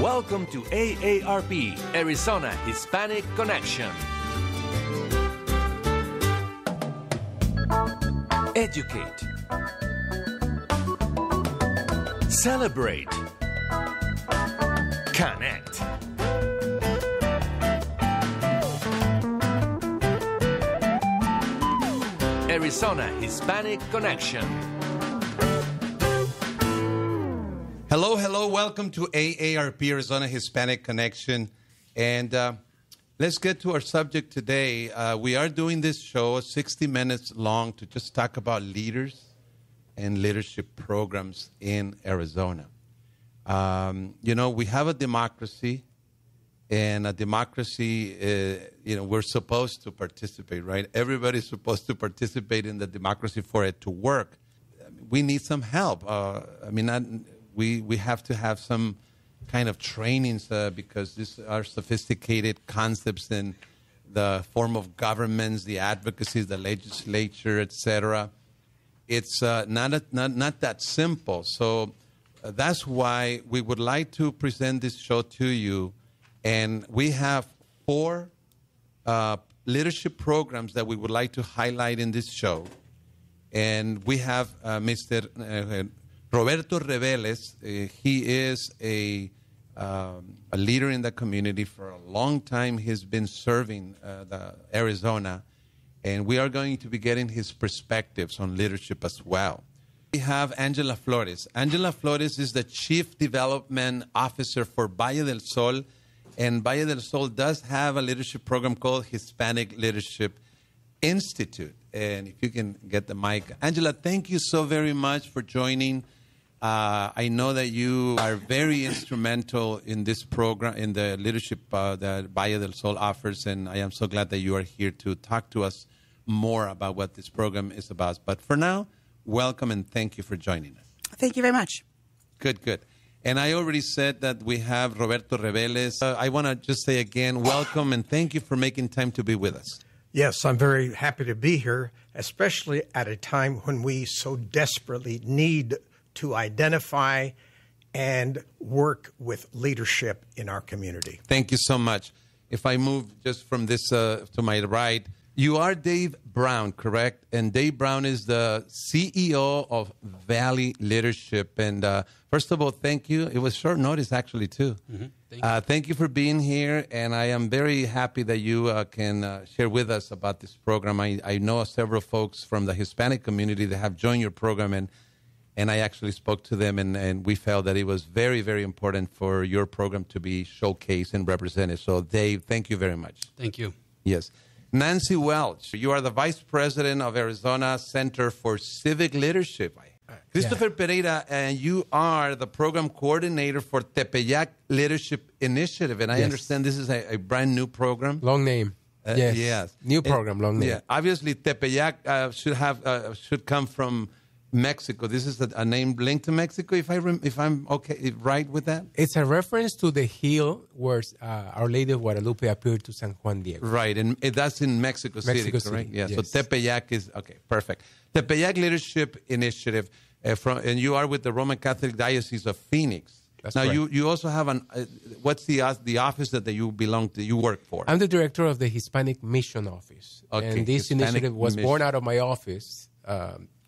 Welcome to AARP, Arizona Hispanic Connection. Educate. Celebrate. Connect. Arizona Hispanic Connection. Hello. Welcome to AARP, Arizona Hispanic Connection. And let's get to our subject today. We are doing this show 60 minutes long to just talk about leaders and leadership programs in Arizona. We have a democracy, and a democracy, we're supposed to participate, right? Everybody's supposed to participate in the democracy for it to work. We need some help. We have to have some kind of trainings because these are sophisticated concepts in the form of governments, the advocacy, the legislature, etc. It's not that simple. So that's why we would like to present this show to you. And we have 4 leadership programs that we would like to highlight in this show. And we have Mr. Roberto Reveles. He is a leader in the community for a long time. He's been serving Arizona, and we are going to be getting his perspectives on leadership as well. We have Angela Flores. Angela Flores is the Chief Development Officer for Valle del Sol, and Valle del Sol does have a leadership program called Hispanic Leadership Institute. And if you can get the mic. Angela, thank you so very much for joining. I know that you are very instrumental in this program, in the leadership that Valle del Sol offers, and I am so glad that you are here to talk to us more about what this program is about. But for now, welcome and thank you for joining us. Thank you very much. Good. And I already said that we have Roberto Reveles. I want to just say again, welcome and thank you for making time to be with us. Yes, I'm very happy to be here, especially at a time when we so desperately need to identify and work with leadership in our community. Thank you so much. If I move just from this to my right, you are Dave Brown, correct? And Dave Brown is the CEO of Valley Leadership. And first of all, thank you. It was short notice, actually, too. Mm-hmm. Thank you for being here. And I am very happy that you can share with us about this program. I know several folks from the Hispanic community that have joined your program, and I actually spoke to them, and we felt that it was very, very important for your program to be showcased and represented. So, Dave, thank you very much. Thank you. Yes. Nancy Welch, you are the Vice President of Arizona Center for Civic Leadership. Christopher Pereira, and you are the Program Coordinator for Tepeyac Leadership Initiative. And I understand this is a brand new program. Long name. Yes. New program, long name. Yeah. Obviously, Tepeyac should come from Mexico. This is a name linked to Mexico, if I'm okay, right with that? It's a reference to the hill where Our Lady of Guadalupe appeared to San Juan Diego. Right, and that's in Mexico City, correct? Yeah, yes. So Tepeyac is, okay, perfect. Tepeyac Leadership Initiative, and you are with the Roman Catholic Diocese of Phoenix. That's now, correct. you also have what's the office that you belong to, you work for? I'm the director of the Hispanic Mission Office. Okay, and this Hispanic initiative was Mission. born out of my office.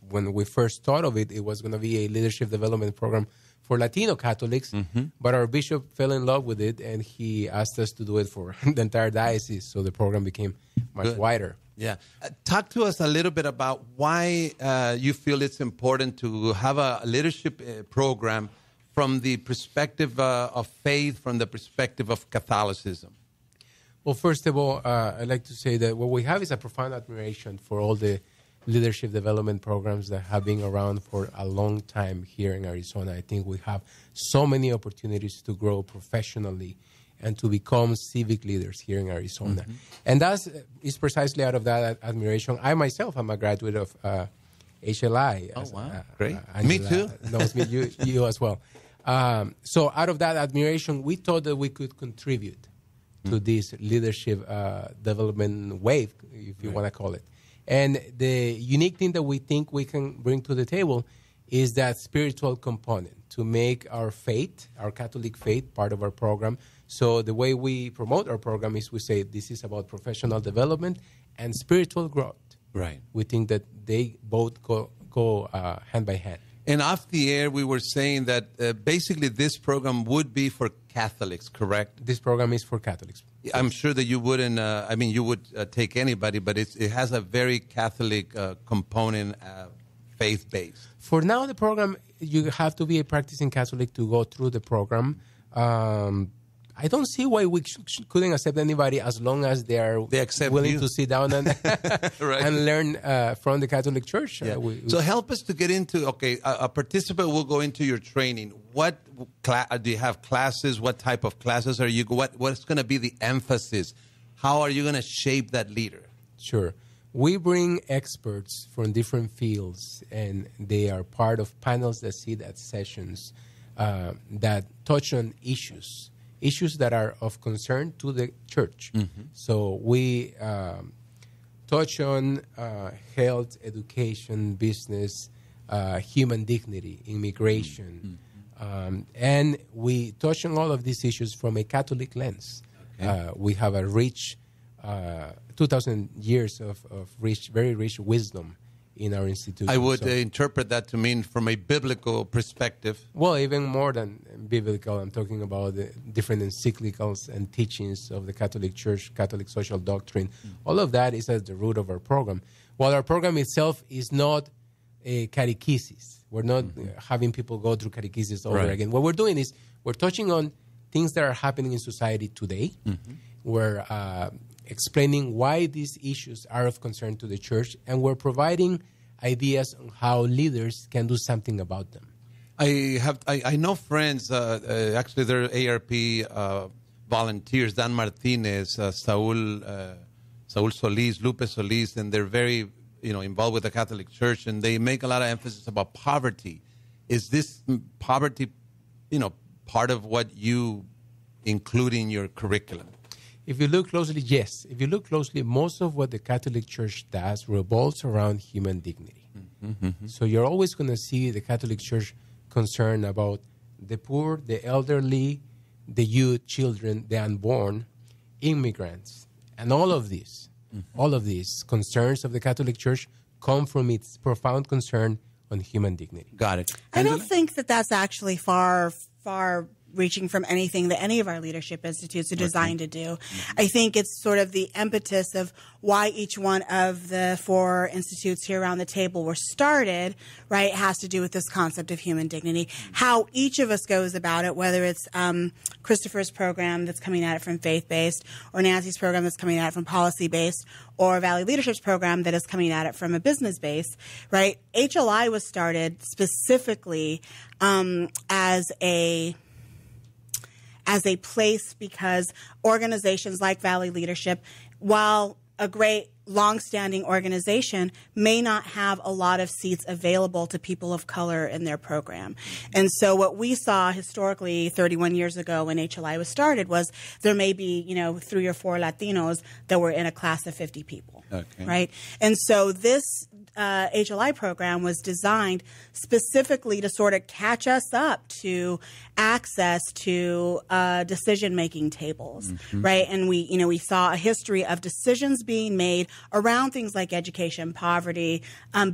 When we first thought of it, it was going to be a leadership development program for Latino Catholics, but our bishop fell in love with it, and he asked us to do it for the entire diocese, so the program became much wider. Yeah. Talk to us a little bit about why you feel it's important to have a leadership program from the perspective of faith, from the perspective of Catholicism. Well, first of all, I'd like to say that what we have is a profound admiration for all the leadership development programs that have been around for a long time here in Arizona. I think we have so many opportunities to grow professionally and to become civic leaders here in Arizona. And that is precisely out of that admiration. I myself am a graduate of HLI. Oh, wow. Great. Angela Me too. knows me, you as well. So out of that admiration, we thought that we could contribute to this leadership development wave, if you want to call it. And the unique thing that we think we can bring to the table is that spiritual component to make our faith, our Catholic faith, part of our program. So the way we promote our program is we say this is about professional development and spiritual growth. Right. We think that they both go hand by hand. And off the air, we were saying that basically this program would be for Catholics, correct? This program is for Catholics. I'm sure that you wouldn't, you would take anybody, but it has a very Catholic component, faith-based. For now, the program, you have to be a practicing Catholic to go through the program. I don't see why we couldn't accept anybody as long as they are willing to sit down and right. and learn from the Catholic Church. Yeah. So help us to get into, a participant will go into your training. What do you have classes? What type of classes are you? What's going to be the emphasis? How are you going to shape that leader? Sure. We bring experts from different fields, and they are part of panels that sit at sessions that touch on issues that are of concern to the church. Mm-hmm. So we touch on health, education, business, human dignity, immigration, and we touch on all of these issues from a Catholic lens. Okay. We have a rich 2,000 years of very rich wisdom in our institution. I would interpret that to mean from a biblical perspective. Well, even more than biblical. I'm talking about the different encyclicals and teachings of the Catholic Church, Catholic social doctrine. All of that is at the root of our program. While our program itself is not a catechesis. We're not having people go through catechesis over again. What we're doing is we're touching on things that are happening in society today. We're explaining why these issues are of concern to the church, and we're providing ideas on how leaders can do something about them. I know friends, actually they're ARP volunteers, Dan Martinez, Saul Solis, Lupe Solis, and they're very involved with the Catholic Church, and they make a lot of emphasis about poverty. Is this poverty, part of what you include in your curriculum? If you look closely, yes. If you look closely, most of what the Catholic Church does revolves around human dignity. Mm-hmm. So you're always going to see the Catholic Church concerned about the poor, the elderly, the youth, children, the unborn, immigrants. And all of these concerns of the Catholic Church come from its profound concern on human dignity. Got it. I don't think that that's actually far reaching from anything that any of our leadership institutes are designed to do. I think it's sort of the impetus of why each one of the 4 institutes here around the table were started, right, has to do with this concept of human dignity. How each of us goes about it, whether it's Christopher's program that's coming at it from faith-based, or Nancy's program that's coming at it from policy-based, or Valley Leadership's program that is coming at it from a business base, right? HLI was started specifically as a place because organizations like Valley Leadership, while a great long-standing organization, may not have a lot of seats available to people of color in their program. And so what we saw historically 31 years ago when HLI was started was there may be, 3 or 4 Latinos that were in a class of 50 people, right? And so this HLI program was designed specifically to sort of catch us up to access to decision-making tables, right? And we saw a history of decisions being made around things like education, poverty,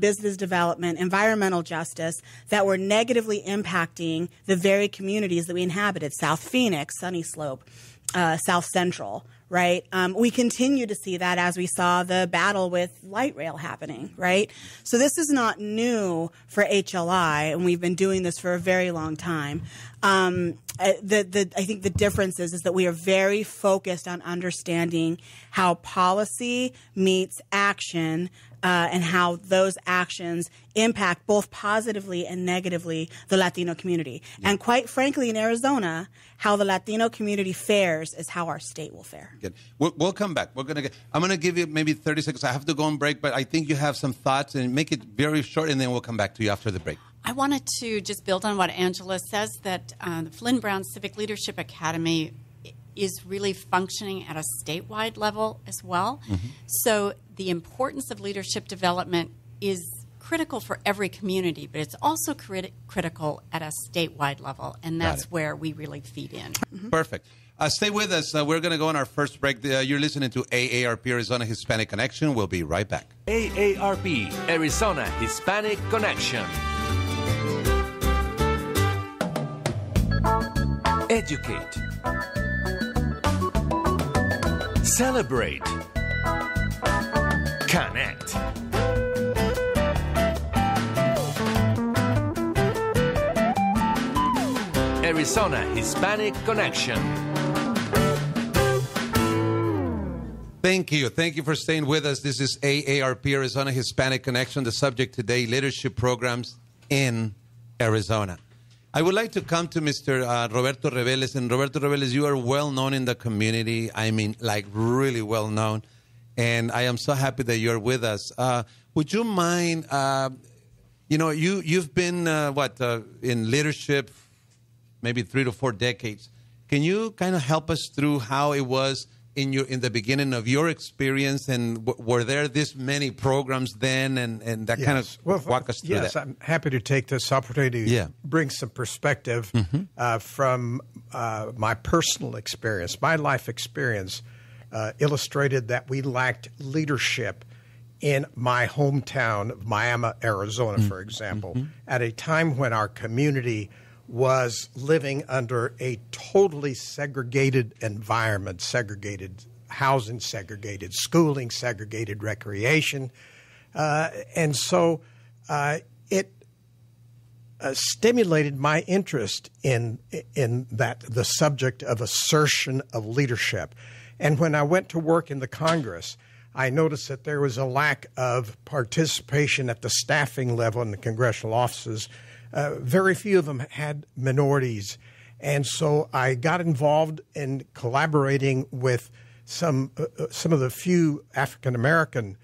business development, environmental justice that were negatively impacting the very communities that we inhabited: South Phoenix, Sunny Slope, South Central, right? We continue to see that as we saw the battle with light rail happening, right? So this is not new for HLI, and we've been doing this for a very long time. I think the difference is that we are very focused on understanding how policy meets action and how those actions impact both positively and negatively the Latino community. Yeah. And quite frankly, in Arizona, how the Latino community fares is how our state will fare. Good. We'll come back. I'm going to give you maybe 30 seconds. I have to go on break, but I think you have some thoughts, and make it very short, and then we'll come back to you after the break. I wanted to just build on what Angela says, that the Flinn Brown Civic Leadership Academy is really functioning at a statewide level as well. Mm-hmm. So the importance of leadership development is critical for every community, but it's also critical at a statewide level, and that's where we really feed in. Perfect. Stay with us. We're going to go on our first break. You're listening to AARP Arizona Hispanic Connection. We'll be right back. AARP Arizona Hispanic Connection. Educate. Celebrate. Connect. Arizona Hispanic Connection. Thank you. Thank you for staying with us. This is AARP Arizona Hispanic Connection. The subject today, leadership programs in Arizona. I would like to come to Mr. Roberto Reveles. And Roberto Reveles, you are well known in the community. I mean, like really well known. And I am so happy that you're with us. Would you mind, you've been, in leadership maybe 3 to 4 decades. Can you kind of help us through how it was in the beginning of your experience, and were there this many programs then, and that kind of walk us through that? Yes, I'm happy to take this opportunity to bring some perspective from my personal experience. My life experience illustrated that we lacked leadership in my hometown of Miami, Arizona, for example, at a time when our community was living under a totally segregated environment, segregated housing, segregated schooling, segregated recreation. And so it stimulated my interest in the subject of assertion of leadership. And when I went to work in the Congress, I noticed that there was a lack of participation at the staffing level in the congressional offices. Very few of them had minorities. And so I got involved in collaborating with some of the few African-American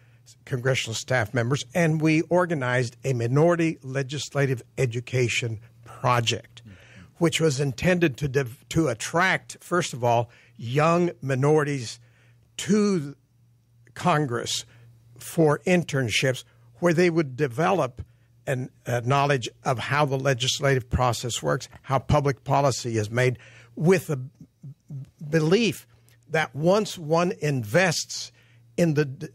congressional staff members, and we organized a minority legislative education project, which was intended to attract, first of all, young minorities to Congress for internships where they would develop a knowledge of how the legislative process works, how public policy is made, with a belief that once one invests in the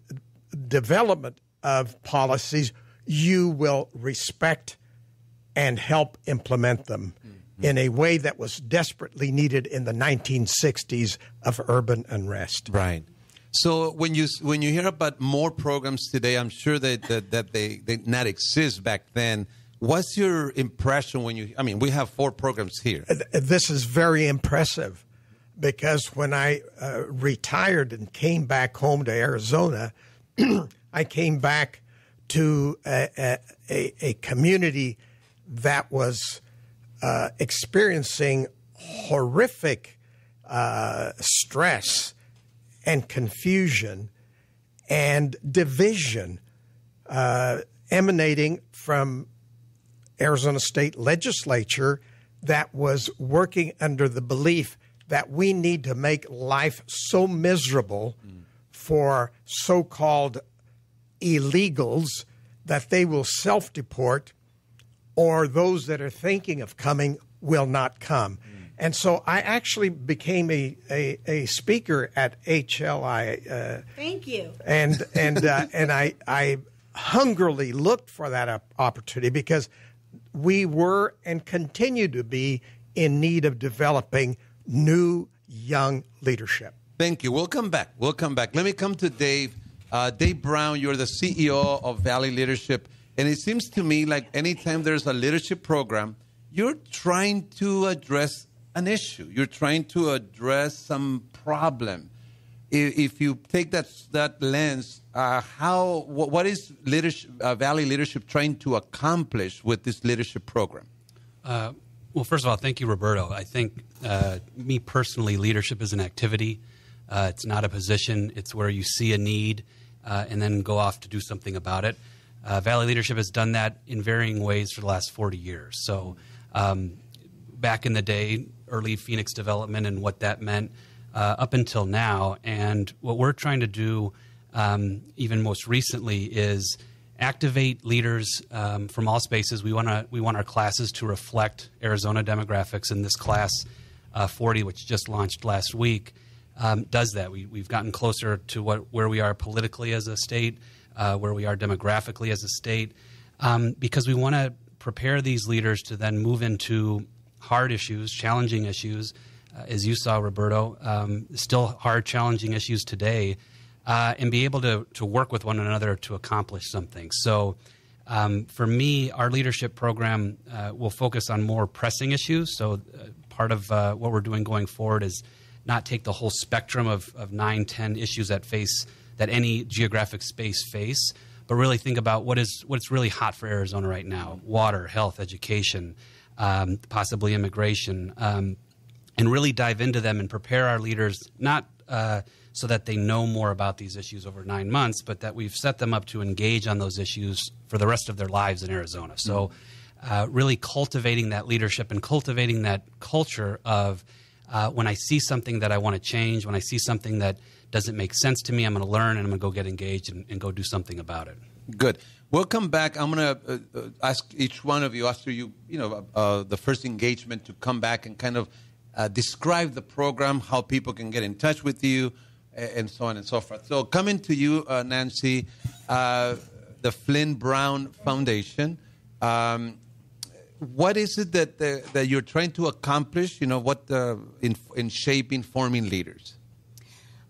development of policies, you will respect and help implement them in a way that was desperately needed in the 1960s of urban unrest. Right. So when you hear about more programs today, I'm sure that they did not exist back then. What's your impression we have 4 programs here. This is very impressive because when I retired and came back home to Arizona, I came back to a community that was experiencing horrific stress and confusion and division emanating from Arizona State Legislature that was working under the belief that we need to make life so miserable for so-called illegals that they will self-deport, or those that are thinking of coming will not come. And so I actually became a speaker at HLI. Thank you. And I hungrily looked for that opportunity because we were and continue to be in need of developing new young leadership. Thank you. We'll come back. Let me come to Dave. Dave Brown, you're the CEO of Valley Leadership. And it seems to me like anytime there's a leadership program, you're trying to address an issue. You're trying to address some problem. If you take that lens, what is Valley Leadership trying to accomplish with this leadership program? Well, first of all, thank you, Roberto. I think me personally, leadership is an activity. It's not a position. It's where you see a need and then go off to do something about it. Valley Leadership has done that in varying ways for the last 40 years. So back in the day, early Phoenix development and what that meant up until now. And what we're trying to do even most recently is activate leaders from all spaces. We want our classes to reflect Arizona demographics, and this class 40, which just launched last week, does that. We've gotten closer to where we are politically as a state, where we are demographically as a state, because we want to prepare these leaders to then move into hard issues, challenging issues, as you saw, Roberto, still hard, challenging issues today, and be able to work with one another to accomplish something. So for me, our leadership program will focus on more pressing issues. So part of what we're doing going forward is not take the whole spectrum of 9, 10 issues that any geographic space face, but really think about what's really hot for Arizona right now: water, health, education, possibly immigration, and really dive into them and prepare our leaders, not so that they know more about these issues over 9 months, but that we've set them up to engage on those issues for the rest of their lives in Arizona. So really cultivating that leadership and cultivating that culture of when I see something that I want to change, when I see something that doesn't make sense to me, I'm going to learn and I'm going to go get engaged and go do something about it. Good. We'll come back. I'm going to ask each one of you, after the first engagement, to come back and kind of describe the program, how people can get in touch with you, and so on and so forth. So coming to you, Nancy, the Flinn Brown Foundation. What is it that you're trying to accomplish? In shaping, forming leaders?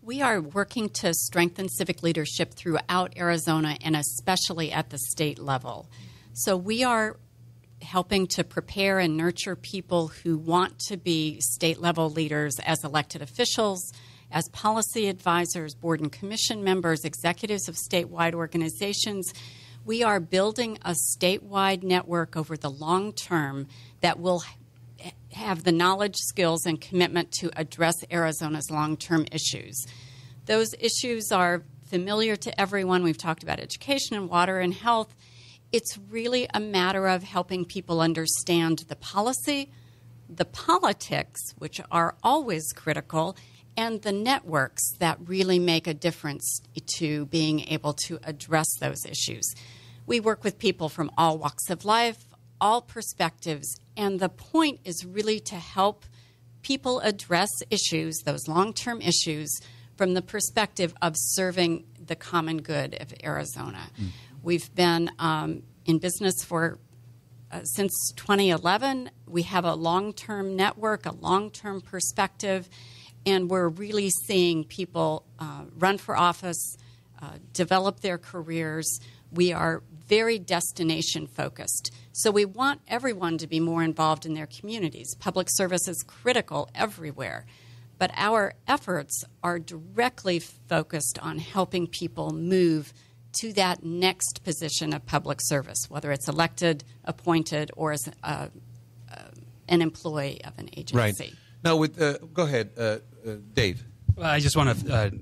We are working to strengthen civic leadership throughout Arizona, and especially at the state level. So we are helping to prepare and nurture people who want to be state-level leaders as elected officials, as policy advisors, board and commission members, executives of statewide organizations. We are building a statewide network over the long term that will have the knowledge, skills, and commitment to address Arizona's long-term issues. Those issues are familiar to everyone. We've talked about education and water and health. It's really a matter of helping people understand the policy, the politics, which are always critical, and the networks that really make a difference to being able to address those issues. We work with people from all walks of life, all perspectives, and the point is really to help people address issues, those long-term issues, from the perspective of serving the common good of Arizona. We've been in business for since 2011. We have a long-term network, a long-term perspective, and we're really seeing people run for office, develop their careers. We are very destination-focused. So we want everyone to be more involved in their communities. Public service is critical everywhere. But our efforts are directly focused on helping people move to that next position of public service, whether it's elected, appointed, or as an employee of an agency. Right. Now, go ahead, Dave. Well, I just want to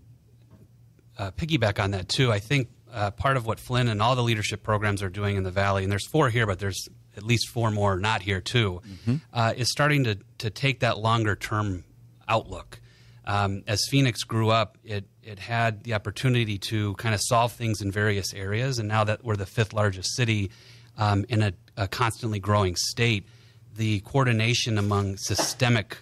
piggyback on that, too. I think part of what Flinn and all the leadership programs are doing in the Valley, and there's 4 here, but there's at least 4 more not here, too, is starting to take that longer-term outlook. As Phoenix grew up, it had the opportunity to kind of solve things in various areas, and now that we're the 5th largest city in a constantly growing state, the coordination among systemic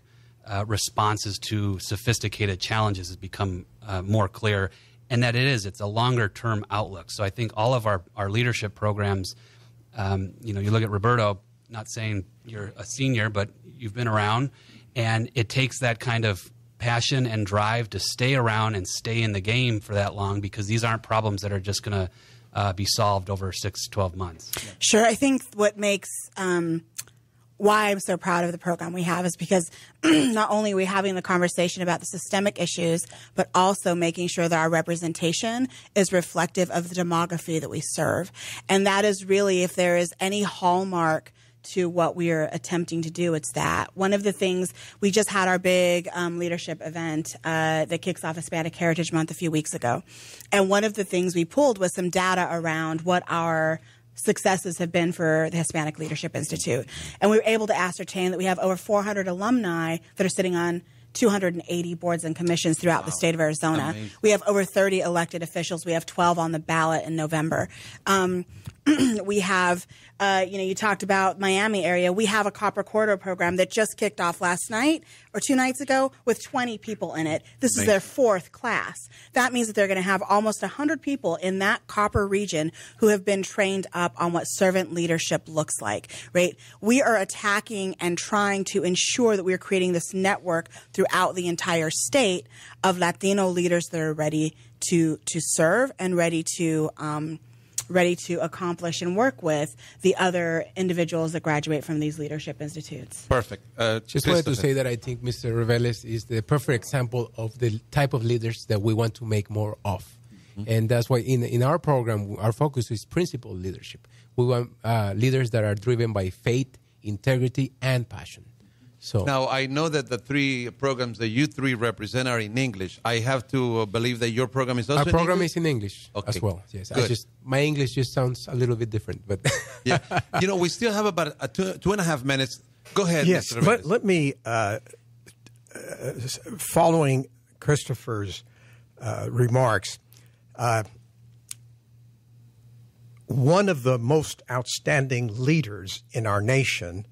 responses to sophisticated challenges has become more clear, and that it's a longer-term outlook. So I think all of our leadership programs, you look at Roberto, not saying you're a senior, but you've been around, and it takes that kind of passion and drive to stay around and stay in the game for that long, because these aren't problems that are just going to be solved over 6 to 12 months. Sure. I think what makes why I'm so proud of the program we have is because not only are we having the conversation about the systemic issues, but also making sure that our representation is reflective of the demography that we serve. And that is really, if there is any hallmark to what we are attempting to do, it's that. One of the things, we just had our big leadership event that kicks off Hispanic Heritage Month a few weeks ago. And one of the things we pulled was some data around what our successes have been for the Hispanic Leadership Institute. And we were able to ascertain that we have over 400 alumni that are sitting on 280 boards and commissions throughout the state of Arizona. Amazing. We have over 30 elected officials. We have 12 on the ballot in November. We have, you talked about Miami area. We have a Copper Corridor program that just kicked off last night or 2 nights ago with 20 people in it. This is their 4th class. That means that they're going to have almost 100 people in that copper region who have been trained up on what servant leadership looks like, right? We are attacking and trying to ensure that we're creating this network throughout the entire state of Latino leaders that are ready to serve and ready to accomplish and work with the other individuals that graduate from these leadership institutes. Perfect. Just wanted to say that I think Mr. Reveles is the perfect example of the type of leaders that we want to make more of. Mm-hmm. And that's why in our program, our focus is principled leadership. We want leaders that are driven by faith, integrity, and passion. So now, I know that the 3 programs that you 3 represent are in English. I have to believe that your program is also our program in English? is in English as well. Yes, Good. My English just sounds a little bit different, but yeah. We still have about 2.5 minutes. Go ahead. Yes, Mr. let me, following Christopher's remarks, one of the most outstanding leaders in our nation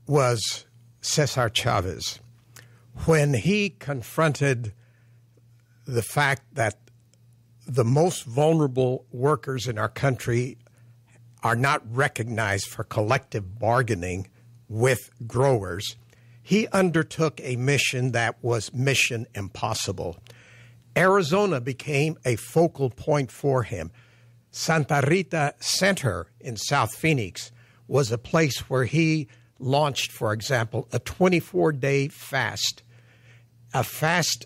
was Cesar Chavez. When he confronted the fact that the most vulnerable workers in our country are not recognized for collective bargaining with growers, he undertook a mission that was mission impossible. Arizona became a focal point for him. Santa Rita Center in South Phoenix was a place where he launched, for example, a 24-day fast, a fast,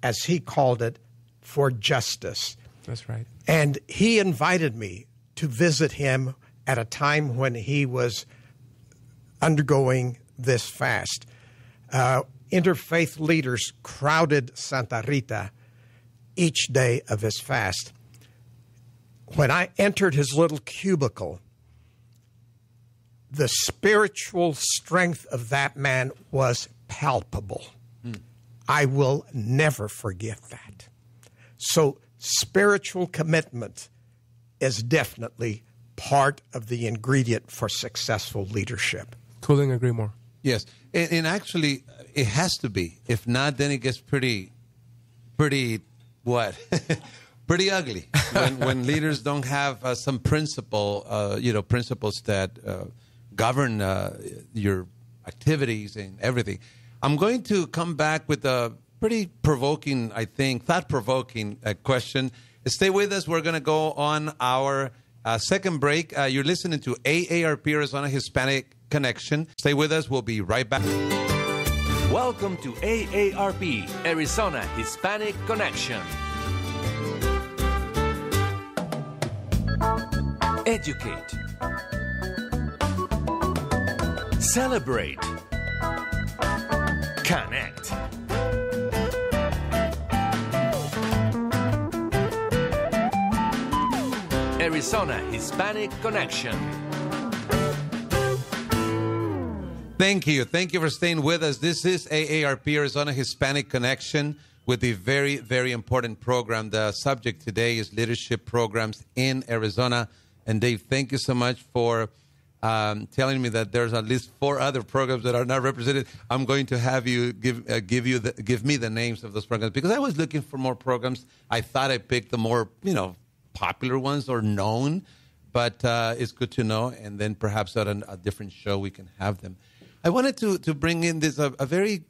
as he called it, for justice. That's right. And he invited me to visit him at a time when he was undergoing this fast. Interfaith leaders crowded Santa Rita each day of his fast. When I entered his little cubicle, the spiritual strength of that man was palpable. I will never forget that. So spiritual commitment is definitely part of the ingredient for successful leadership. Couldn't agree more. Yes, and actually, it has to be. If not, then it gets pretty what? Pretty ugly when leaders don't have some principles that govern your activities and everything. I'm going to come back with a pretty provoking, I think, thought-provoking question. Stay with us. We're going to go on our second break. You're listening to AARP Arizona Hispanic Connection. Stay with us. We'll be right back. Welcome to AARP Arizona Hispanic Connection. Educate. Celebrate. Connect. Arizona Hispanic Connection. Thank you. Thank you for staying with us. This is AARP Arizona Hispanic Connection with a very, very important program. The subject today is leadership programs in Arizona. And Dave, thank you so much for telling me that there's at least 4 other programs that are not represented. I'm going to have you give me the names of those programs because I was looking for more programs. I thought I picked the more popular ones or known, but it's good to know. And then perhaps on a different show we can have them. I wanted to bring in this a very,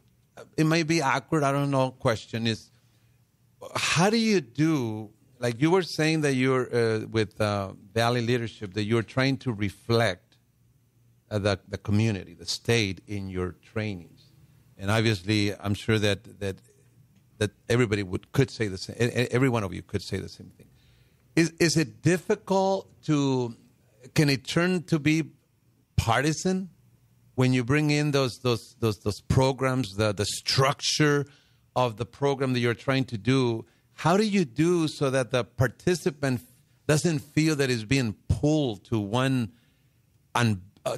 it might be awkward, I don't know, question is, how do you do, like you were saying that you're with Valley Leadership, that you're trying to reflect the community, the state in your trainings. And obviously, I'm sure that everybody could say the same, every one of you could say the same thing. Is it difficult can it turn to be partisan? When you bring in those programs, the structure of the program that you're trying to do, how do you do so that the participant doesn't feel that it's being pulled to one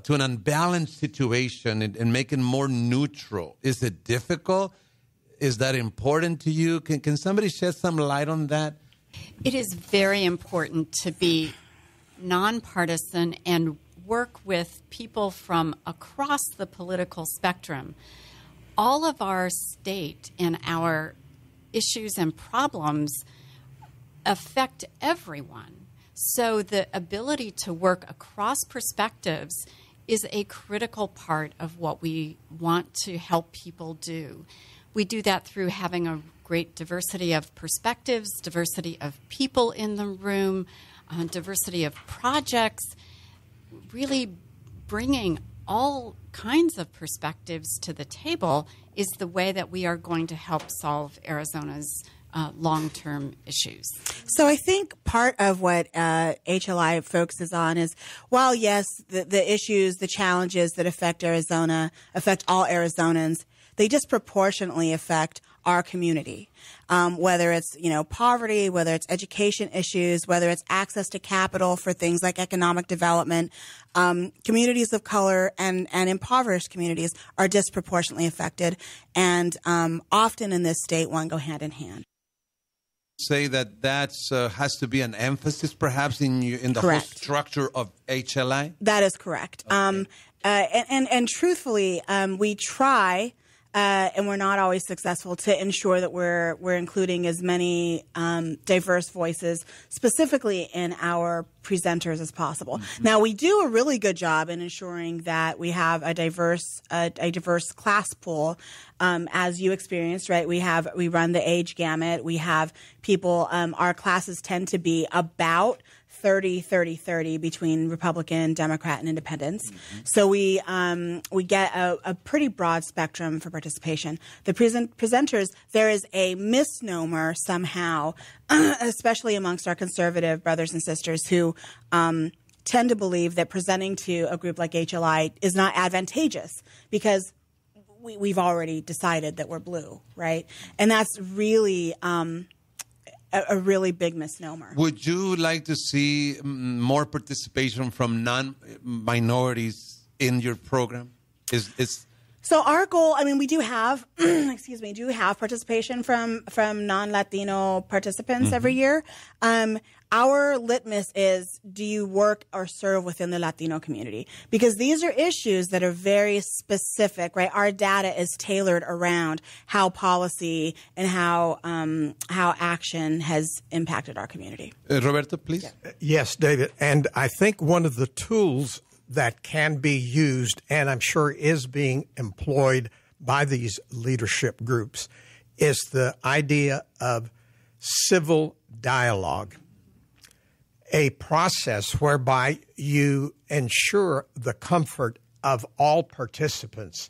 to an unbalanced situation and make it more neutral? Is it difficult? Is that important to you? Can somebody shed some light on that? It is very important to be nonpartisan and work with people from across the political spectrum. All of our state and our issues and problems affect everyone. So the ability to work across perspectives is a critical part of what we want to help people do. We do that through having a great diversity of perspectives, diversity of people in the room, diversity of projects, really bringing all kinds of perspectives to the table is the way that we are going to help solve Arizona's long-term issues. So I think part of what HLI focuses on is, while yes, the issues, the challenges that affect Arizona, affect all Arizonans, they disproportionately affect our community. Whether it's, poverty, whether it's education issues, whether it's access to capital for things like economic development, communities of color and impoverished communities are disproportionately affected, and often in this state one go hand in hand. Say that has to be an emphasis perhaps in the whole structure of HLI? That is correct. Okay. And truthfully, we try, and we're not always successful, to ensure that we're including as many diverse voices, specifically in our presenters, as possible. Mm-hmm. Now, we do a really good job in ensuring that we have a diverse class pool, as you experienced, right? We run the age gamut. We have people. Our classes tend to be about 30-30-30 between Republican, Democrat, and Independents. Mm-hmm. So we get a pretty broad spectrum for participation. The presenters, there is a misnomer somehow, especially amongst our conservative brothers and sisters who tend to believe that presenting to a group like HLI is not advantageous because we've already decided that we're blue, right? And that's really a really big misnomer. Would you like to see more participation from non-minorities in your program? So our goal, we do have, participation from non-Latino participants mm-hmm. every year. Our litmus is, do you work or serve within the Latino community? Because these are issues that are very specific, right? Our data is tailored around how policy and how action has impacted our community. Roberto, please. Yeah. Yes, David. And I think one of the tools that can be used, and I'm sure is being employed by these leadership groups, is the idea of civil dialogue, a process whereby you ensure the comfort of all participants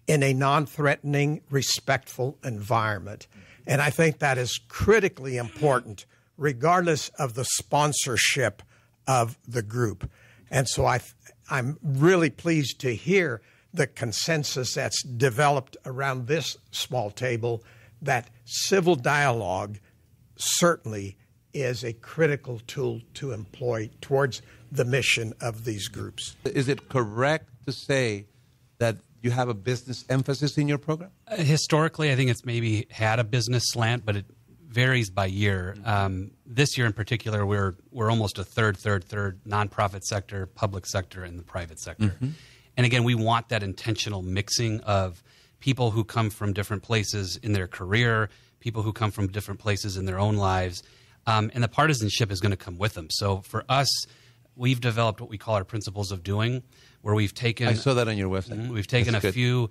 in a non-threatening, respectful environment. And I think that is critically important, regardless of the sponsorship of the group. And so I'm really pleased to hear the consensus that's developed around this small table that civil dialogue certainly is a critical tool to employ towards the mission of these groups. Is it correct to say that you have a business emphasis in your program? Historically, I think it's maybe had a business slant, but it varies by year. This year in particular, we're almost a third, nonprofit sector, public sector, and the private sector. Mm-hmm. And again, we want that intentional mixing of people who come from different places in their career, people who come from different places in their own lives, and the partisanship is going to come with them. So for us, we've developed what we call our principles of doing, where we've taken... I saw that on your website. We've taken a few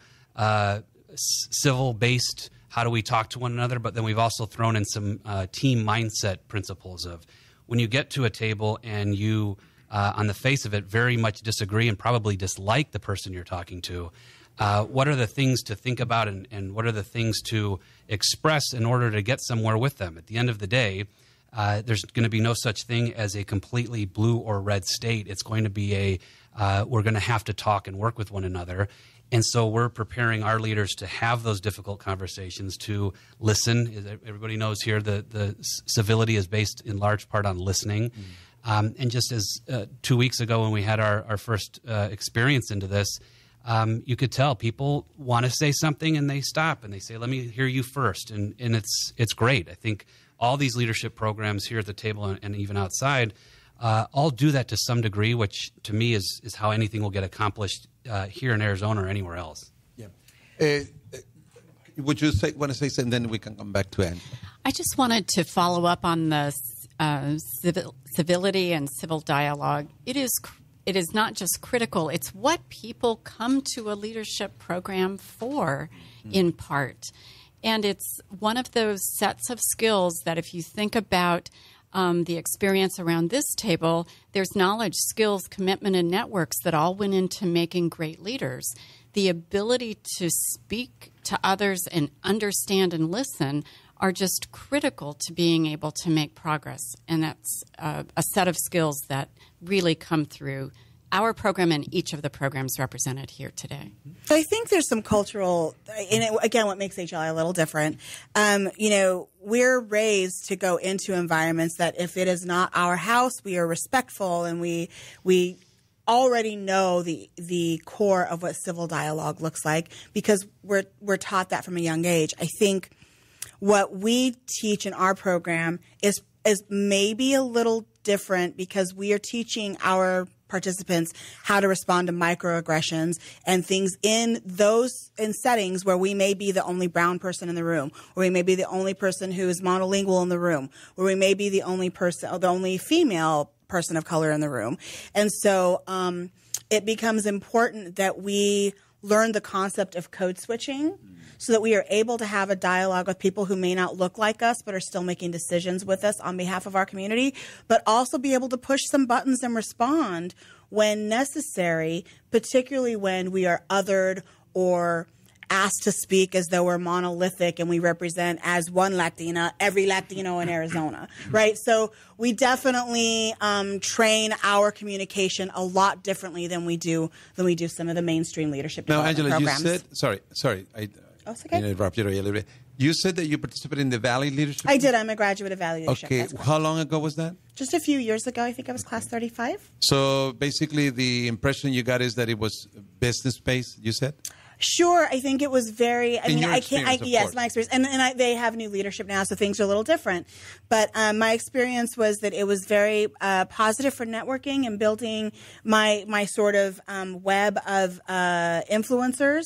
civil-based, how do we talk to one another, but then we've also thrown in some team mindset principles of when you get to a table and you, on the face of it, very much disagree and probably dislike the person you're talking to, what are the things to think about and what are the things to express in order to get somewhere with them? At the end of the day, there's going to be no such thing as a completely blue or red state. It's going to be we're going to have to talk and work with one another. And so we're preparing our leaders to have those difficult conversations, to listen. Everybody knows here the civility is based in large part on listening. And just as 2 weeks ago when we had our first experience into this, you could tell people want to say something and they stop and they say, let me hear you first. And it's great. I think all these leadership programs here at the table and even outside all do that to some degree, which to me is how anything will get accomplished here in Arizona or anywhere else. Yeah. Would you want to say something, then we can come back to Anne? I just wanted to follow up on the civility and civil dialogue. It is not just critical, it's what people come to a leadership program for, in part. And it's one of those sets of skills that if you think about the experience around this table, there's knowledge, skills, commitment, and networks that all went into making great leaders. The ability to speak to others and understand and listen are just critical to being able to make progress. And that's a set of skills that really come through our program and each of the programs represented here today. I think there's some cultural, and again, what makes HLI a little different, we're raised to go into environments that if it is not our house, we are respectful, and we already know the core of what civil dialogue looks like because we're taught that from a young age. I think what we teach in our program is maybe a little different because we are teaching our participants how to respond to microaggressions and things in settings where we may be the only brown person in the room, or we may be the only person who is monolingual in the room, or we may be the only female person of color in the room. And so it becomes important that we learn the concept of code switching so that we are able to have a dialogue with people who may not look like us but are still making decisions with us on behalf of our community, but also be able to push some buttons and respond when necessary, particularly when we are othered or asked to speak as though we're monolithic and we represent as one Latina every Latino in Arizona, right? So we definitely train our communication a lot differently than we do some of the mainstream leadership now, development Angela, programs. you said sorry. That's okay. I interrupted you a little bit. You said that you participated in the Valley Leadership. I did. I'm a graduate of Valley Leadership. Okay, how long ago was that? Just a few years ago. I think I was class 35. So basically, the impression you got is that it was business-based. You said. Sure, I think it was very. I mean, I can't. Yes, my experience, and they have new leadership now, so things are a little different. But my experience was that it was very positive for networking and building my sort of web of influencers.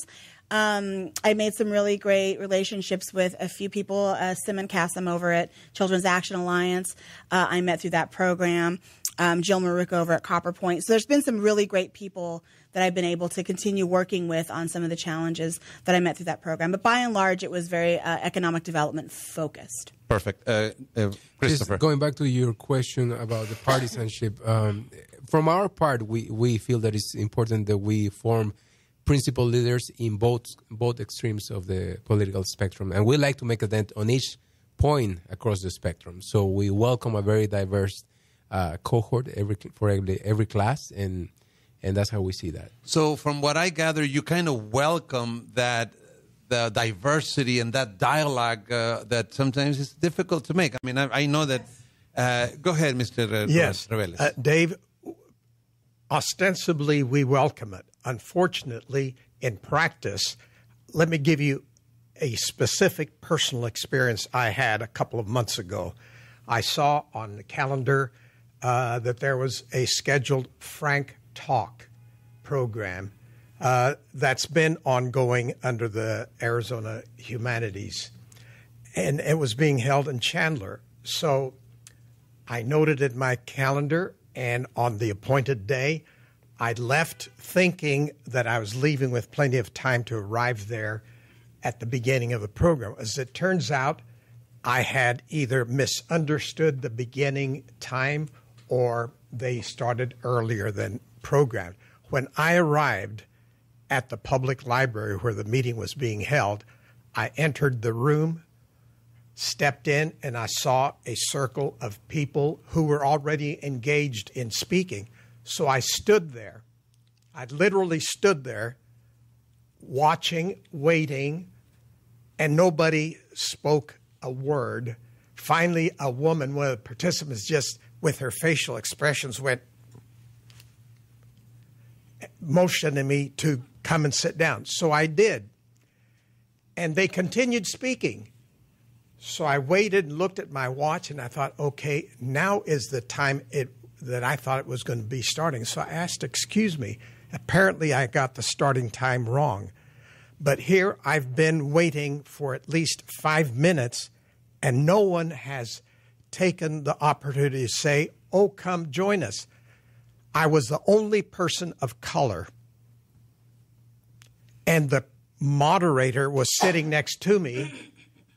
I made some really great relationships with a few people, Sim and Cassim over at Children's Action Alliance. I met through that program. Jill Maruka over at Copper Point. So there's been some really great people that I've been able to continue working with on some of the challenges that I met through that program. But by and large, it was very economic development focused. Perfect. Christopher. Just going back to your question about the partisanship, from our part, we feel that it's important that we form principal leaders in both extremes of the political spectrum. And we like to make a dent on each point across the spectrum. So we welcome a very diverse cohort for every class, and that's how we see that. So from what I gather, you kind of welcome the diversity and that dialogue that sometimes is difficult to make. I mean, I know that. Go ahead, Mr. Yes, Reveles. Dave, ostensibly we welcome it. Unfortunately, in practice, let me give you a specific personal experience I had a couple of months ago. I saw on the calendar that there was a scheduled Frank Talk program that's been ongoing under the Arizona Humanities, and it was being held in Chandler. So I noted in my calendar, and on the appointed day, I left thinking that I was leaving with plenty of time to arrive there at the beginning of the program. As it turns out, I had either misunderstood the beginning time or they started earlier than programmed. When I arrived at the public library where the meeting was being held, I entered the room, stepped in, and I saw a circle of people who were already engaged in speaking. So I stood there. I literally stood there watching, waiting, and nobody spoke a word. Finally, a woman, one of the participants, just with her facial expressions, motioning me to come and sit down. So I did. And they continued speaking. So I waited and looked at my watch, and I thought, okay, now is the time that I thought it was going to be starting. So I asked, excuse me. Apparently I got the starting time wrong. But here I've been waiting for at least 5 minutes, and no one has taken the opportunity to say, oh, come join us. I was the only person of color, and the moderator was sitting next to me,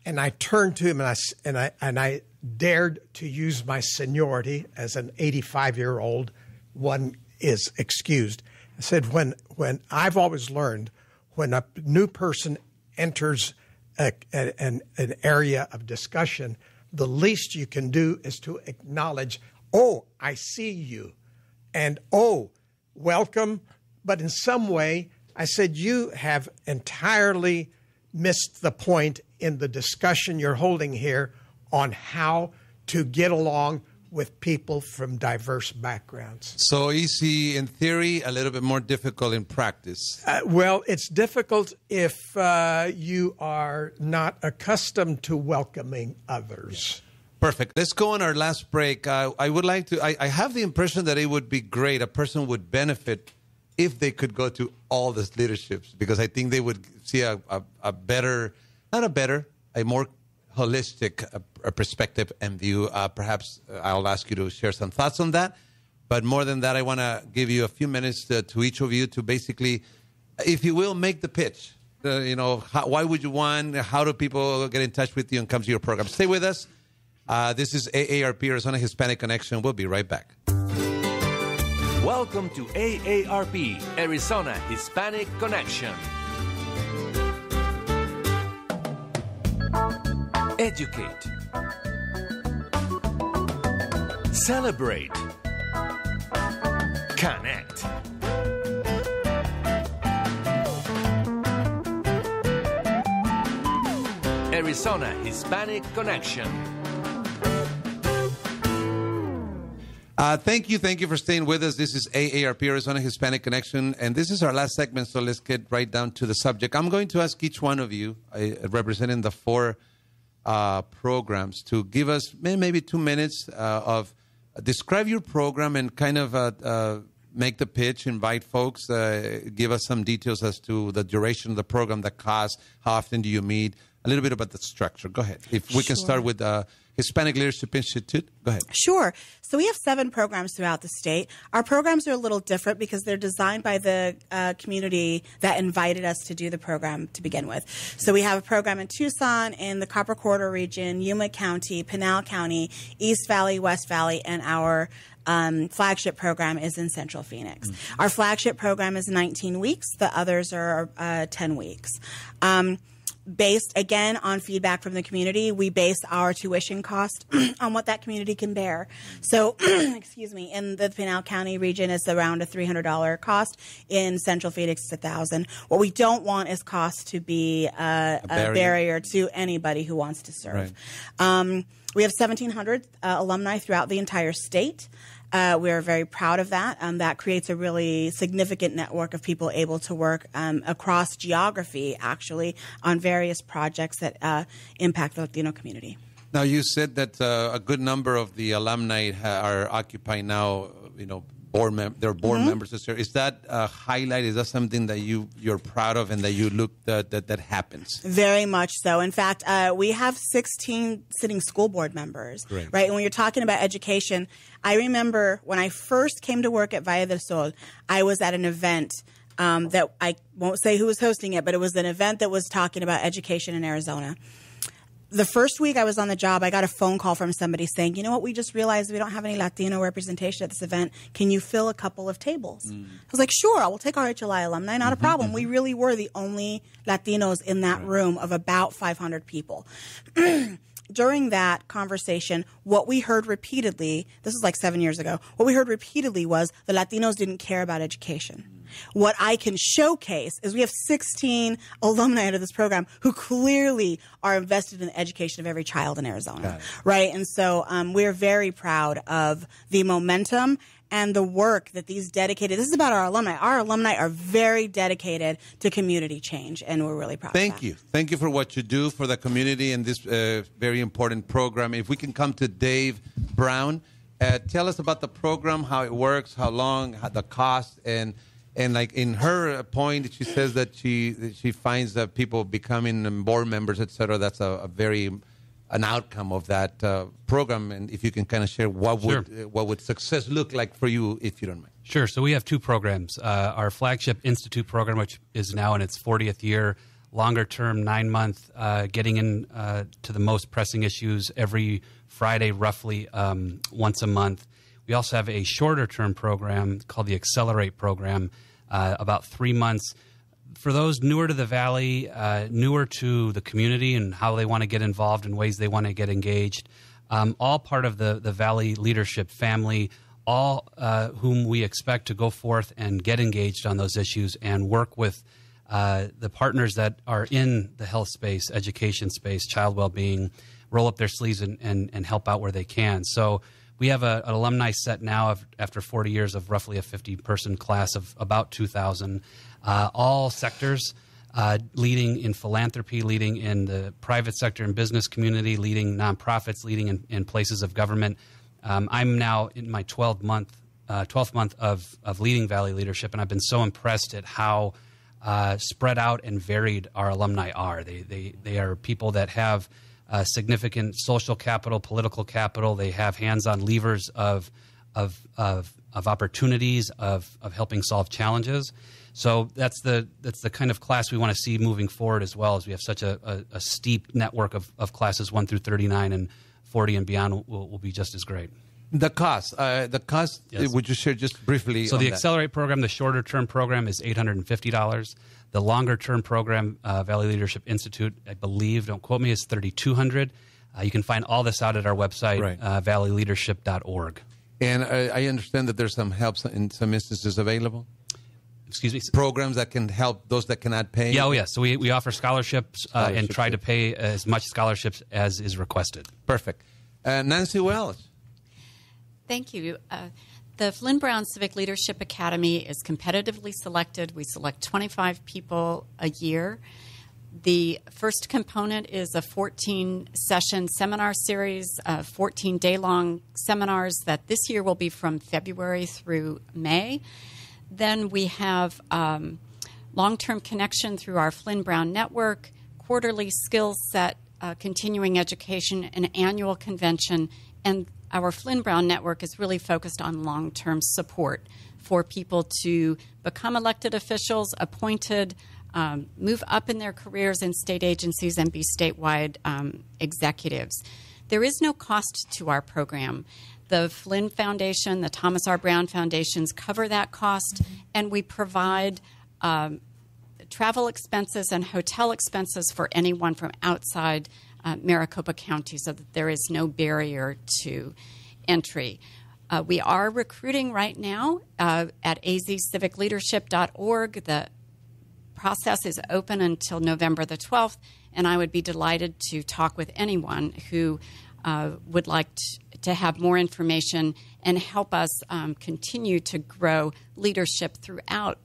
and I turned to him and I dared to use my seniority as an 85-year-old. One is excused. I said, when I've always learned when a new person enters an area of discussion, the least you can do is to acknowledge, oh, I see you, and oh, welcome. But in some way, I said, you have entirely missed the point in the discussion you're holding here on how to get along with people from diverse backgrounds. So easy in theory, a little bit more difficult in practice. Well, it's difficult if you are not accustomed to welcoming others. Perfect. Let's go on our last break. I would like to, I have the impression that it would be great. A person would benefit if they could go to all these leaderships, because I think they would see a better, a more holistic perspective and view. Perhaps I'll ask you to share some thoughts on that. But more than that, I want to give you a few minutes to each of you to basically, if you will, make the pitch. Why would you want? How do people get in touch with you and come to your program? Stay with us. This is AARP, Arizona Hispanic Connection. We'll be right back. Welcome to AARP, Arizona Hispanic Connection. Educate. Celebrate. Connect. Arizona Hispanic Connection. Thank you for staying with us. This is AARP, Arizona Hispanic Connection, and this is our last segment, so let's get right down to the subject. I'm going to ask each one of you, representing the four programs, to give us maybe 2 minutes of describe your program and kind of make the pitch, invite folks, give us some details as to the duration of the program, the cost, how often do you meet, a little bit about the structure. Go ahead. If we can start with Hispanic Leadership Institute. Go ahead. Sure. So we have 7 programs throughout the state. Our programs are a little different because they're designed by the community that invited us to do the program to begin with. So we have a program in Tucson, in the Copper Corridor region, Yuma County, Pinal County, East Valley, West Valley, and our flagship program is in Central Phoenix. Mm-hmm. Our flagship program is 19 weeks. The others are 10 weeks. Based, again, on feedback from the community, we base our tuition cost on what that community can bear. So, excuse me, in the Pinal County region, it's around a $300 cost. In Central Phoenix, it's $1,000. What we don't want is cost to be a barrier to anybody who wants to serve. Right. We have 1,700 alumni throughout the entire state. We're very proud of that. That creates a really significant network of people able to work across geography, actually, on various projects that impact the Latino community. Now, you said that a good number of the alumni are occupying now, they're board members this year. Is that a highlight? Is that something that you're proud of and that you look that happens? Very much so. In fact, we have 16 sitting school board members. Great. Right? And when you're talking about education, I remember when I first came to work at Valle del Sol, I was at an event that I won't say who was hosting it, but it was an event that was talking about education in Arizona. The first week I was on the job, I got a phone call from somebody saying, you know what, we just realized we don't have any Latino representation at this event. Can you fill a couple of tables? I was like, sure, I will take our HLI alumni, not a problem. We really were the only Latinos in that room of about 500 people. During that conversation, what we heard repeatedly, this was like 7 years ago, what we heard repeatedly was the Latinos didn't care about education. What I can showcase is we have 16 alumni under this program who clearly are invested in the education of every child in Arizona, right? And so we're very proud of the momentum and the work that these dedicated, this is about our alumni. Our alumni are very dedicated to community change, and we're really proud of that. Thank you. Thank you for what you do for the community in this very important program. If we can come to Dave Brown, tell us about the program, how it works, how long, the cost, and like in her point, she says that she finds that people becoming board members, et cetera, that's a very an outcome of that program. And if you can kind of share what would success look like for you, if you don't mind. Sure. So we have two programs. Our flagship Institute program, which is now in its 40th year, longer term, 9-month, getting in to the most pressing issues every Friday, roughly once a month. We also have a shorter term program called the Accelerate program, about 3 months. For those newer to the Valley, newer to the community and how they want to get involved in ways they want to get engaged, all part of the Valley leadership family, all whom we expect to go forth and get engaged on those issues and work with the partners that are in the health space, education space, child well-being, roll up their sleeves and help out where they can. So we have an alumni set now after 40 years of roughly a 50-person class of about 2,000. All sectors, leading in philanthropy, leading in the private sector and business community, leading nonprofits, leading in places of government. I'm now in my 12th month of leading Valley leadership, and I've been so impressed at how spread out and varied our alumni are. They are people that have significant social capital, political capital. They have hands-on levers of opportunities, of helping solve challenges. So that's the kind of class we want to see moving forward, as well as we have such a steep network of classes 1 through 39, and 40 and beyond will be just as great. The cost, yes. Would you share just briefly? So on the that? Accelerate program, the shorter term program, is $850. The longer term program, Valley Leadership Institute, I believe, don't quote me, is $3,200. You can find all this out at our website, right. valleyleadership.org. And I understand that there's some help in some instances available. Excuse me? Programs that can help those that cannot pay? Yeah, oh yeah. So we offer scholarships and try to pay as much scholarships as is requested. Perfect. Nancy Wells. Thank you. The Flinn Brown Civic Leadership Academy is competitively selected. We select 25 people a year. The first component is a 14-session seminar series, 14-day-long seminars that this year will be from February through May. Then we have long-term connection through our Flinn Brown Network, quarterly skills set, continuing education, an annual convention, and our Flinn Brown Network is really focused on long-term support for people to become elected officials, appointed, move up in their careers in state agencies, and be statewide executives. There is no cost to our program. The Flinn Foundation, the Thomas R. Brown Foundations cover that cost, and we provide travel expenses and hotel expenses for anyone from outside Maricopa County, so that there is no barrier to entry. We are recruiting right now at azcivicleadership.org. The process is open until November the 12th, and I would be delighted to talk with anyone who would like to have more information and help us continue to grow leadership throughout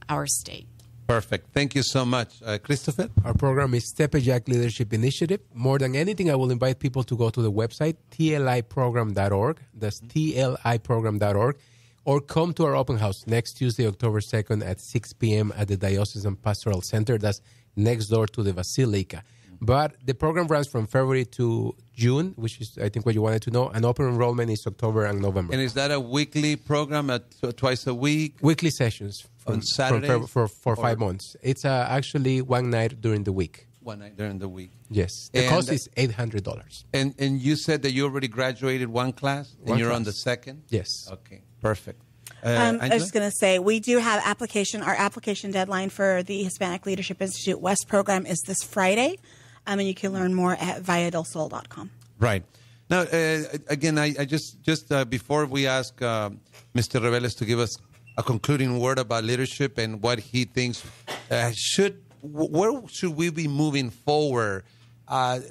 our state. Perfect. Thank you so much. Christopher? Our program is Tepeyac Leadership Initiative. More than anything, I will invite people to go to the website, tliprogram.org. That's tliprogram.org. Or come to our open house next Tuesday, October 2nd at 6 p.m. at the Diocesan Pastoral Center. That's next door to the Basilica. But the program runs from February to June, which is, I think, what you wanted to know. And open enrollment is October and November. And is that a weekly program twice a week? Weekly sessions. On Saturdays? For 5 months. It's actually one night during the week. One night during the week. Yes. The cost is $800. And you said that you already graduated one class, and you're on the second? Yes. Okay. Perfect. I was just going to say, we do have our application deadline for the Hispanic Leadership Institute West program is this Friday, and you can learn more at viadelsol.com. Right. Now, again, I just before we ask Mr. Reveles to give us a concluding word about leadership and what he thinks where should we be moving forward? I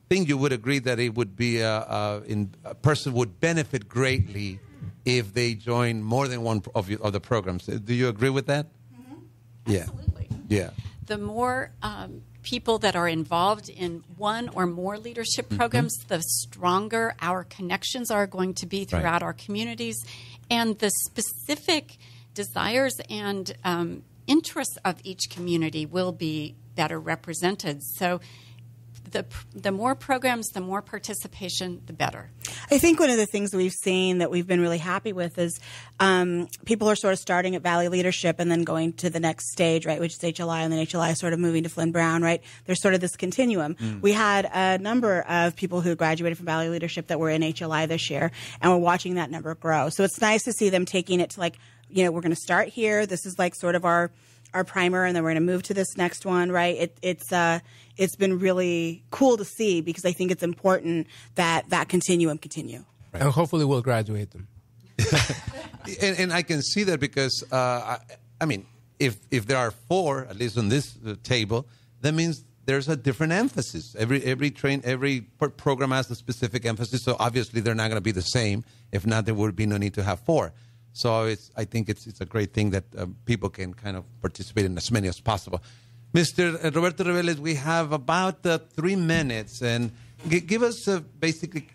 think you would agree that it would be a person would benefit greatly if they join more than one of the programs. Do you agree with that? Mm-hmm. Yeah. Absolutely. Yeah. The more people that are involved in one or more leadership programs, the stronger our connections are going to be throughout our communities, and the specific desires and interests of each community will be better represented. So the more programs, the more participation, the better. I think one of the things that we've seen that we've been really happy with is people are sort of starting at Valley Leadership and then going to the next stage, right, which is HLI, and then HLI sort of moving to Flinn Brown, right? There's sort of this continuum. We had a number of people who graduated from Valley Leadership that were in HLI this yeyear, and we're watching that number grow. So it's nice to see them taking it to like, you know, we're going to start here. This is like sort of our primer, and then we're going to move to this next one, right? It's been really cool to see because I think it's important that continuum continue. Right. And hopefully we'll graduate them. and I can see that because, I mean, if there are 4, at least on this table, that means there's a different emphasis. Every program has a specific emphasis, so obviously they're not going to be the same. If not, there would be no need to have 4. So I think it's a great thing that people can kind of participate in as many as possible. Mr. Roberto Reveles, we have about 3 minutes, and give us basically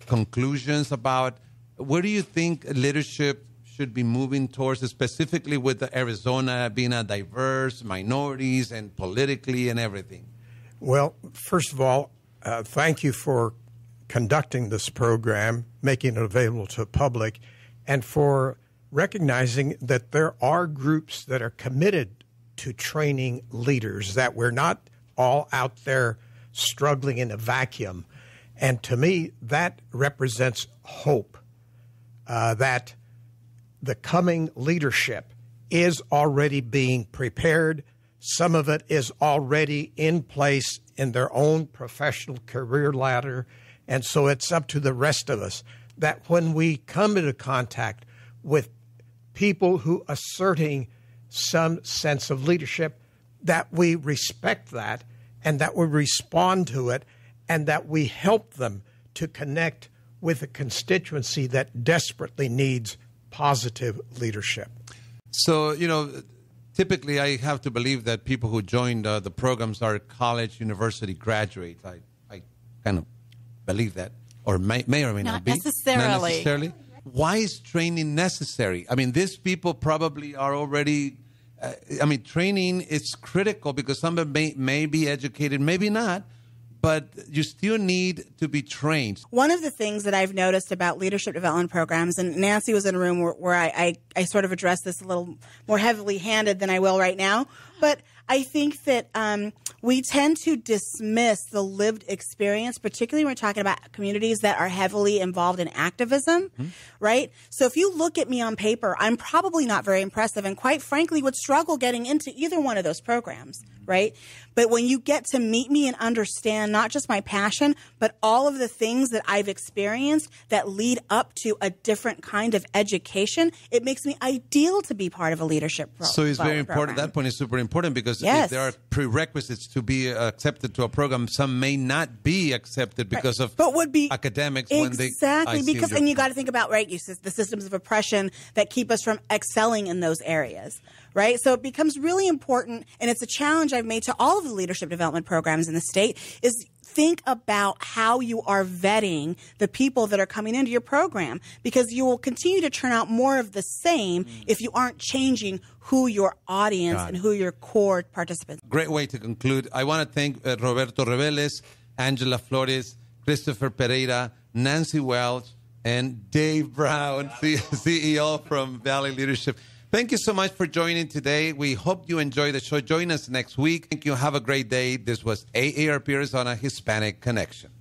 conclusions about where do you think leadership should be moving towards, specifically with Arizona being a diverse, minorities, and politically and everything? Well, first of all, thank you for conducting this program, making it available to the public, and for recognizing that there are groups that are committed to training leaders, that we're not all out there struggling in a vacuum. And to me, that represents hope, that the coming leadership is already being prepared. Some of it is already in place in their own professional career ladder. And so it's up to the rest of us that when we come into contact with people who asserting some sense of leadership, that we respect that and that we respond to it and that we help them to connect with a constituency that desperately needs positive leadership. So, you know, typically I have to believe that people who joined the programs are college, university graduates. I kind of believe that, or may or may not be. Not necessarily. Why is training necessary? I mean, these people probably are already, training is critical because some may be educated, maybe not, but you still need to be trained. One of the things that I've noticed about leadership development programs, and Nancy was in a room where I sort of addressed this a little more heavily handed than I will right now, but I think that we tend to dismiss the lived experience, particularly when we're talking about communities that are heavily involved in activism, right? So if you look at me on paper, I'm probably not very impressive and quite frankly would struggle getting into either one of those programs, right? But when you get to meet me and understand not just my passion, but all of the things that I've experienced that lead up to a different kind of education, it makes me ideal to be part of a leadership program. So it's very important. That point is super important because if there are prerequisites to be accepted to a program, some may not be accepted because of academics. Exactly, because and you got to think about, right, the systems of oppression that keep us from excelling in those areas, right? So it becomes really important, and it's a challenge I've made to all of the leadership development programs in the state, is think about how you are vetting the people that are coming into your program, because you will continue to turn out more of the same if you aren't changing who your audience and who your core participants. Great way to conclude. I want to thank Roberto Reveles, Angela Flores, Christopher Pereira, Nancy Welch, and Dave Brown, CEO from Valley Leadership. Thank you so much for joining today. We hope you enjoy the show. Join us next week. Thank you. Have a great day. This was AARP Arizona Hispanic Connection.